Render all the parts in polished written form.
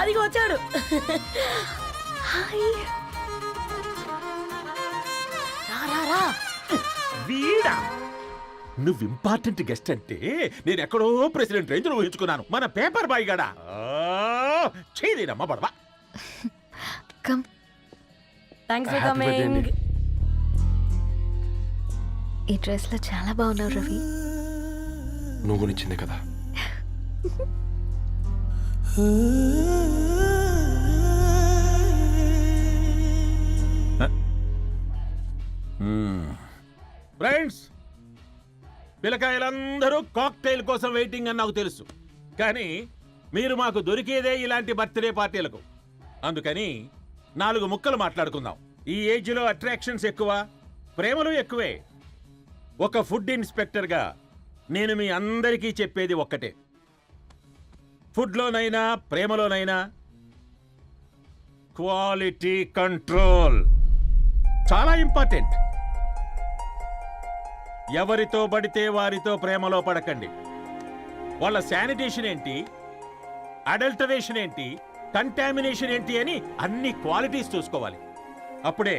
అది వచ్చాడు. హాయ్. రా. వీడా నువ్వు ఇంపార్టెంట్ గెస్ట్ అంటే నేను ఎక్కడో ప్రెసిడెంట్ రేంజ్ ఊహించుకున్నాను. మన పేపర్ బాయ్ గడా చేయలేనమ్మా బడవా. కమ్. Thanks for coming. ఈ డ్రెస్ లో చాలా బాగున్నావు రవి. నువ్వు గురించిందే కదా. ఫ్రెండ్స్, పిల్లకాయలందరూ కాక్టైల్ కోసం వెయిటింగ్ అని నాకు తెలుసు. కానీ మీరు మాకు దొరికేదే ఇలాంటి బర్త్డే పార్టీలకు. అందుకని 4 ముక్కలు మాట్లాడుకుందాం. ఈ ఏజ్లో అట్రాక్షన్స్ ఎక్కువ, ప్రేమలు ఎక్కువే. ఒక ఫుడ్ ఇన్స్పెక్టర్గా నేను మీ అందరికీ చెప్పేది ఒక్కటే. ఫుడ్లోనైనా ప్రేమలోనైనా క్వాలిటీ కంట్రోల్ చాలా ఇంపార్టెంట్. ఎవరితో పడితే వారితో ప్రేమలో పడకండి. వాళ్ళ శానిటేషన్ ఏంటి, అడల్టరేషన్ ఏంటి, కంటామినేషన్ ఏంటి అని అన్ని క్వాలిటీస్ చూసుకోవాలి. అప్పుడే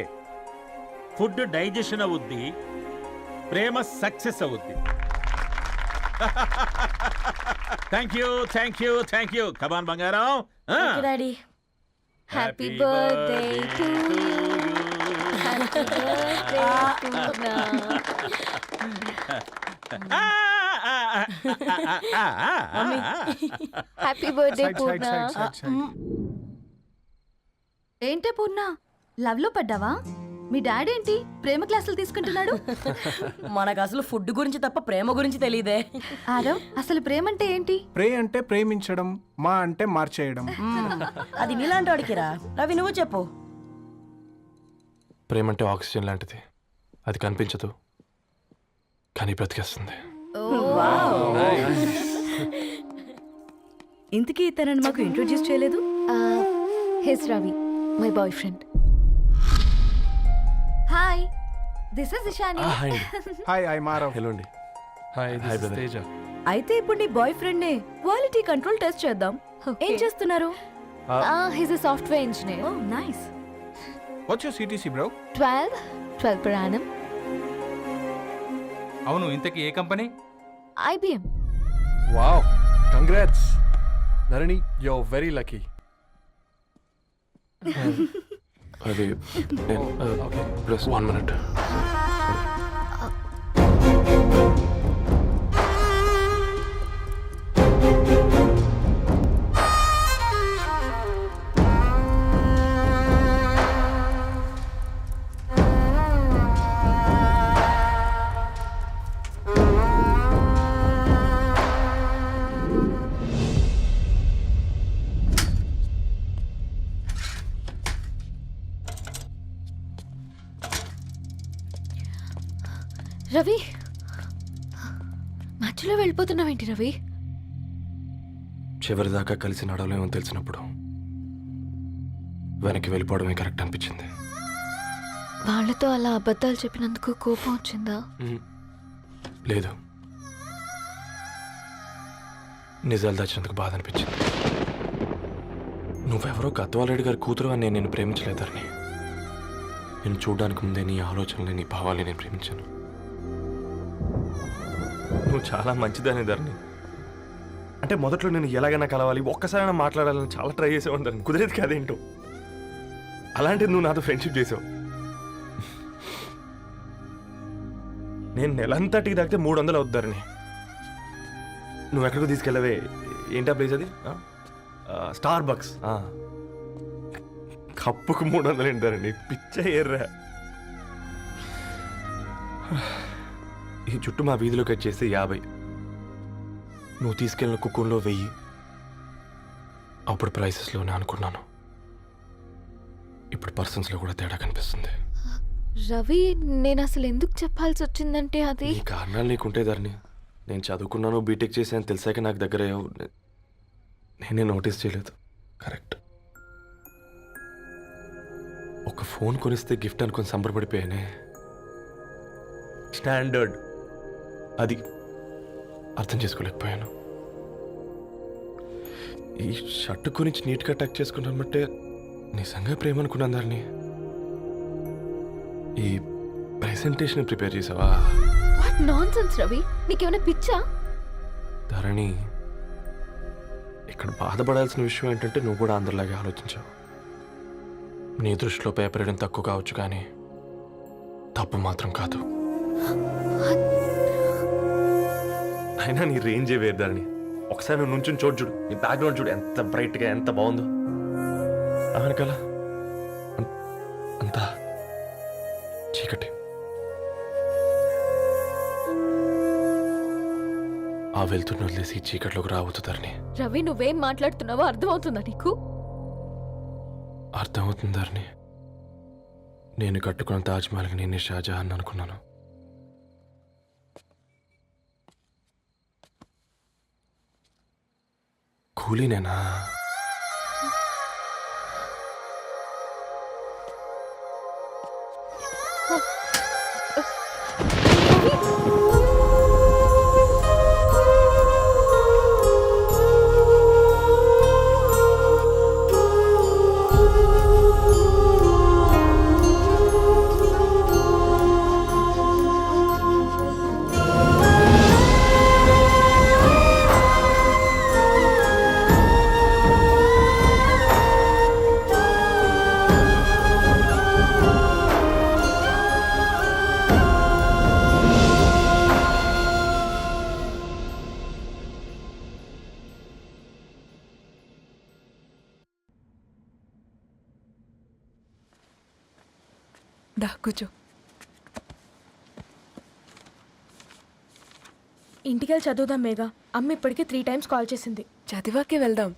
ఫుడ్ డైజెషన్ అవుద్ది, ప్రేమ సక్సెస్ అవుద్ది. Thank you. కమాన్ బంగారం. Daddy. Happy birthday to you. Happy birthday happy birthday Purna. ఏంటే పూర్ణ, లవ్ లో పడ్డావా? మీ డాడీ ఏంటి ప్రేమ క్లాసులు తీసుకుంటున్నాడు? మనకు అసలు ఫుడ్ గురించి తప్ప ప్రేమ గురించి తెలియదే. ఆరవ్, అసలు ప్రేమ అంటే ఏంటి? ప్రే అంటే ప్రేమించడం, మా అంటే మార్చేయడం. అది నీలాంటి వాడికిరా. రవి నువ్వు చెప్పు. ప్రేమ అంటే ఆక్సిజన్ లాంటిది. అది కనిపించదు కానీ బ్రతికేస్తుంది. ఇంతకీ తనని మాకు ఇంట్రొడ్యూస్ చేయలేదు. He's Ravi, my boy friend. Hi, this is Ishani. Hi, I Maarav. Hello అండి. Hi brother. తేజ. అయితే ఇప్పుడు నీ బాయ్ ఫ్రెండ్ నే క్వాలిటీ కంట్రోల్ టెస్ట్ చేద్దాం. ఏం చేస్తున్నారు? He's a software engineer. Oh nice. What's your CTC bro? 12 per annum. అవును, ఇంతకీ ఏ company? IBM. Wow, congrats Dharani, you are very lucky. అది ఓకే, ప్లస్ 1 minute. రవి, మధ్యలో వెళ్ళిపోతున్నావేంటి రవి? చివరిదాకా కలిసి నడవలేమో తెలిసినప్పుడు వెనక్కి వెళ్ళిపోవడమే కరెక్ట్ అనిపించింది. వాళ్ళతో అలా అబద్ధాలు చెప్పినందుకు కోపం వచ్చిందా? లేదు, నిజాలు దాచినందుకు బాధ అనిపించింది. నువ్వెవరో గద్వాలరెడ్డి గారి కూతురు అని నేను ప్రేమించలేదని. నేను చూడడానికి ముందే నీ ఆలోచనలు, నీ భావాలని నేను ప్రేమించాను. నువ్వు చాలా మంచిదాని ధరణి. అంటే మొదట్లో నేను ఎలాగైనా కలవాలి, ఒక్కసారైనా మాట్లాడాలని చాలా ట్రై చేసేవాడిని ధరణి. కుదిరేది కాదేంటో. అలాంటిది నువ్వు నాతో ఫ్రెండ్షిప్ చేసావు. నేను నెలంతటికి తాకితే 300 అవుతారని. నువ్వు ఎక్కడికో తీసుకెళ్ళవే, ఏంటా ప్లేస్ అది? Star bucks. కప్పుకు 300 ఏంటారండి, పిచ్చ ఎర్రా. ఈ చుట్టూ మా వీధిలో కట్ చేస్తే 50. నువ్వు తీసుకెళ్ళిన కుక్కర్లో 1000. అప్పుడు ప్రైసెస్లోనే అనుకున్నాను, ఇప్పుడు పర్సన్స్లో కూడా తేడా కనిపిస్తుంది. రవి, నేను అసలు ఎందుకు చెప్పాల్సి వచ్చిందంటే అది ఈ కారణాలు నీకుంటే ధరణి. నేను చదువుకున్నాను, బీటెక్ చేశాను తెలిసాక నాకు దగ్గర నేనే నోటీస్ చేయలేదు. కరెక్ట్. ఒక ఫోన్ కొనిస్తే గిఫ్ట్ అనుకుని సంబరపడిపోయానే. స్టాండర్డ్ అది అర్థం చేసుకోలేకపోయాను. ఈ షర్ట్ గురించి నీట్గా టచ్ చేసుకుంటాను బట్టే నిజంగా ప్రేమ అనుకున్నాను దాన్ని. ఈ ప్రెజెంటేషన్ ప్రిపేర్ చేసావా? వాట్ నాన్సెన్స్ రవి, నీకేమైనా పిచ్చా? ధరణి, ఇక్కడ బాధపడాల్సిన విషయం ఏంటంటే నువ్వు కూడా అందరిలాగే ఆలోచించావు. నీ దృష్టిలో పేపర్ వేయడం తక్కువ కావచ్చు, కానీ తప్పు మాత్రం కాదు. అయినా నీ రేంజే వేరు ధరణి. ఒకసారి నువ్వు నుంచుని చూడు, నీ బ్యాక్గ్రౌండ్ చూడు ఎంత బ్రైట్గా ఎంత బాగుందో. వెనకాల అంతా చీకటి. ఆ వెళ్తున్న వదిలేసి ఈ చీకట్లోకి రావుతుందని. రవి, నువ్వేం మాట్లాడుతున్నావో అర్థమవుతుందా నీకు? అర్థమవుతుందని. నేను కట్టుకున్న తాజ్మహల్కి నేనే షాజహాన్ అనుకున్నాను. కూలీనేనా? దా కూర్చో. ఇంటికెళ్ళి చదువుదాం మేఘా. అమ్మ ఇప్పటికే 3 times కాల్ చేసింది. చదివాకే వెళ్దాం.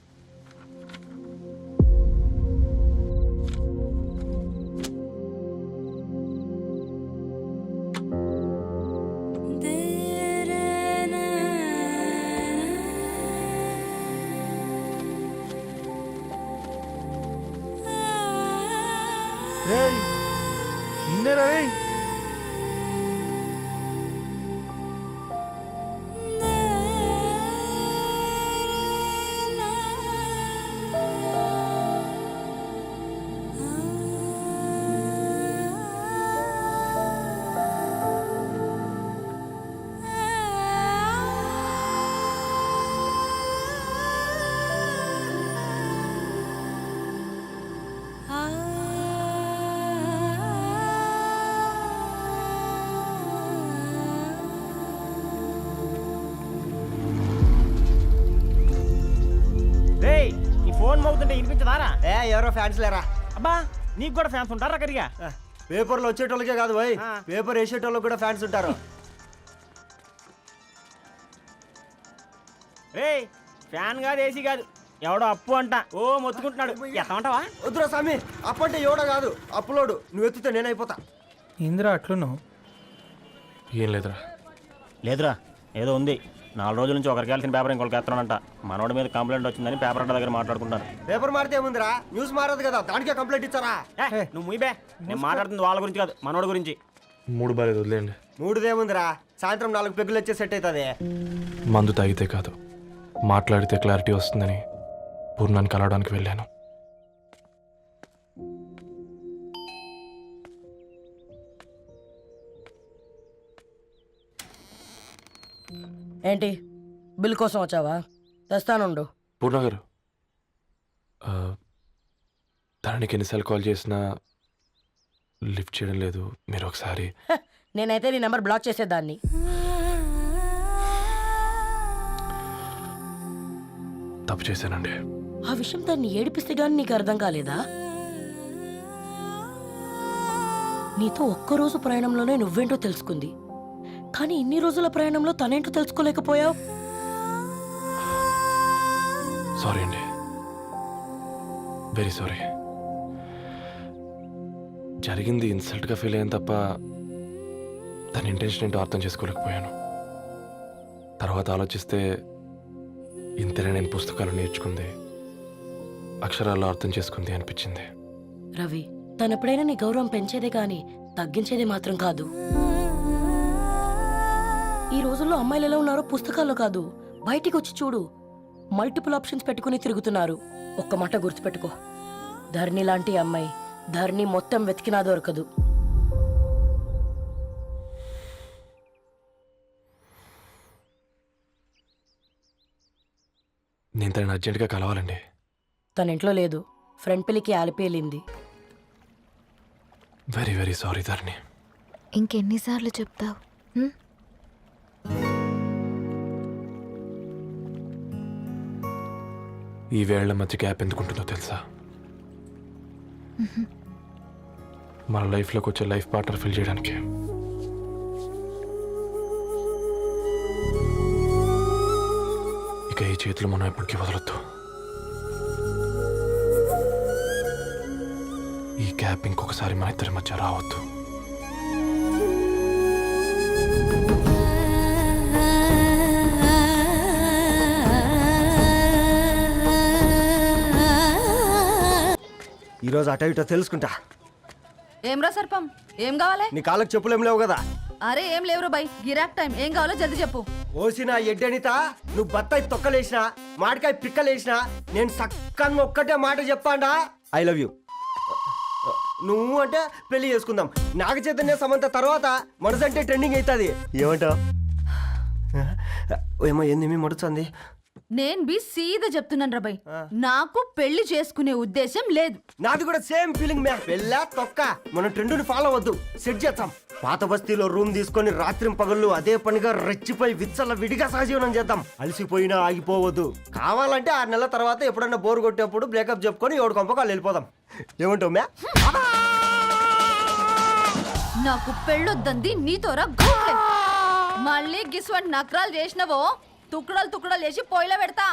ఫోన్ మోగుతుంటే వినిపించదారా? ఎవరో ఫ్యాన్స్ లేరా? అబ్బా, నీకు కూడా ఫ్యాన్స్ ఉంటారా కరిగా? పేపర్లో వచ్చేటోళ్ళకే కాదు పోయి, పేపర్ వేసేటోళ్ళకి కూడా ఫ్యాన్స్ ఉంటారు. రే, ఫ్యాన్ కాదు, ఏసీ కాదు, ఎవడో అప్పు అంట ఓ మొత్తుకుంటున్నాడు. ఎత్తమంటావా? వద్దురా స్వామి, అప్పంటే ఎవడో కాదు, అప్పులోడు. నువ్వు ఎత్తుతే నేనైపోతా. ఇందిరా అట్లున్నావు? ఏం లేదురా. లేదురా, ఏదో ఉంది. 4 రోజుల నుంచి ఒకరికి వెళ్ళిన పేపర్ ఇంకొకరికి ఎత్తానంట. మనోడి మీద కంప్లైంట్ వచ్చిందని పేపర్ అడ్డ దగ్గర మాట్లాడుకుంటారు. పేపర్ మారితే ఏముందిరా, న్యూస్ మారదు కదా, దానికే కంప్లైంట్ ఇచ్చారా? నువ్వు ముయ్యబే, నేను మాట్లాడుతుంది వాళ్ళ గురించి కాదు, మనోడి గురించి. 3 బాలేదు, వదిలేండి. 3దేముందిరా, సాయంత్రం 4 పెగ్గులు వచ్చే సెట్ అవుతుంది. మందు తాగితే కాదు, మాట్లాడితే క్లారిటీ వస్తుందని పూర్ణాన్ని కలవడానికి వెళ్ళాను. ఏంటి, బిల్ కోసం వచ్చావా? తెస్తానుండు. పూర్ణ గారు, తనకి ఎన్నిసార్లు కాల్ చేసినా లిఫ్ట్ చేయడం లేదు. మీరు ఒకసారి. నేనైతే నీ నెంబర్ బ్లాక్ చేసేదాన్ని. తప్పు చేశానండి. ఆ విషయం దాన్ని ఏడిపిస్తే గానీ నీకు అర్థం కాలేదా? నీతో ఒక్కరోజు ప్రయాణంలోనే నువ్వేంటో తెలుసుకుంది, కానీ ఇన్ని రోజుల ప్రయాణంలో తనేంటో తెలుసుకోలేకపోయావు. సారీ అండి, వెరీ సారీ. జరిగింది ఇన్సల్ట్గా ఫీల్ అయ్యాను తప్ప తన ఇంటెన్షన్ ఏంటో అర్థం చేసుకోలేకపోయాను. తర్వాత ఆలోచిస్తే ఇంతనే నేను పుస్తకాలు నేర్చుకుంది, అక్షరాల్లో అర్థం చేసుకుంది అనిపించింది. రవి, తనెప్పుడైనా నీ గౌరవం పెంచేదే కానీ తగ్గించేదే మాత్రం కాదు. ఈ రోజుల్లో అమ్మాయిలు ఎలా ఉన్నారో పుస్తకాల్లో కాదు, బయటికి వచ్చి చూడు. మల్టిపుల్ ఆప్షన్స్ పెట్టుకుని తిరుగుతున్నారు. ఒక్క మాట గుర్తుపెట్టుకో, ధరణి లాంటి అమ్మాయి ధరణి మొత్తం వెతికినా దొరకదు. నేను తనని అర్జెంటుగా కలవాలండి. తన ఇంట్లో లేదు, ఫ్రెండ్ పెళ్ళికి ఆలిపేలింది. వెరీ వెరీ సారీ ధరణి. ఇంకెన్నిసార్లు చెప్తావు? ఈ వేళ్ల మధ్య గ్యాప్ ఎందుకుంటుందో తెలుసా? మన లైఫ్లోకి వచ్చే లైఫ్ పార్ట్నర్ ఫిల్ చేయడానికి. ఇక ఈ చేతులు మనం ఎప్పటికీ వదలొద్దు. ఈ గ్యాప్ ఇంకొకసారి మన ఇద్దరి మధ్య రావద్దు. ఈరోజు అటో ఇటో తెలుసుకుంటా. ఏమ్రా సర్పం, ఏం కావాలి? నీ కాళ్ళకి చెప్పులేం లేవు కదా? అరే ఏం లేవురా బై, గిరాక్ టైం. ఏం కావాలో జల్దీ చెప్పు. ఓసిన ఎడ్డనిత, నువ్వు బత్తాయి తొక్కలేసినా మాడికాయ పిక్కలేసినా నేను సక్కన్న ఒక్కటే మాట చెప్పాడా, ఐ లవ్ యూ. నువ్వు అంటే పెళ్లి చేసుకుందాం. నాగ చైతన్య సమంత తర్వాత మనసు అంటే ట్రెండింగ్ అవుతుంది. ఏమంటావు? ఏమో ఏంది మీ మడుతుంది? నేను బి సీదా చెప్తున్నాను రాబాయ్, నాకు పెళ్లి చేసుకునే ఉద్దేశం లేదు. నాది కూడా సేమ్ ఫీలింగ్ మ్యా. పెళ్ళా తొక్క, మనం ట్రెండ్ని ఫాలో అవద్దు, సెట్ చేద్దాం. పాత బస్తీలో రూమ్ తీసుకొని రాత్రి పగళ్ళు అదే పనిగా రెచ్చిపోయి విచ్చల విడిగా సహజీవనం చేద్దాం. అలసిపోయినా ఆగిపోవద్దు. కావాలంటే 6 నెలల తర్వాత ఎప్పుడన్నా బోర్ కొట్టేప్పుడు బ్రేకప్ చెప్పుకొని ఎవడు కొంపకాలు వెళ్ళిపోదాం. ఏమంటావు మ్యా? నాకు పెళ్ళొద్దంది నీతోరా గూట్లే. మళ్ళీ గిస్వంటి నకరాలు చేసినవో తుక్కడలు తుక్కడలు చేసి పొయ్యిలో పెడతా.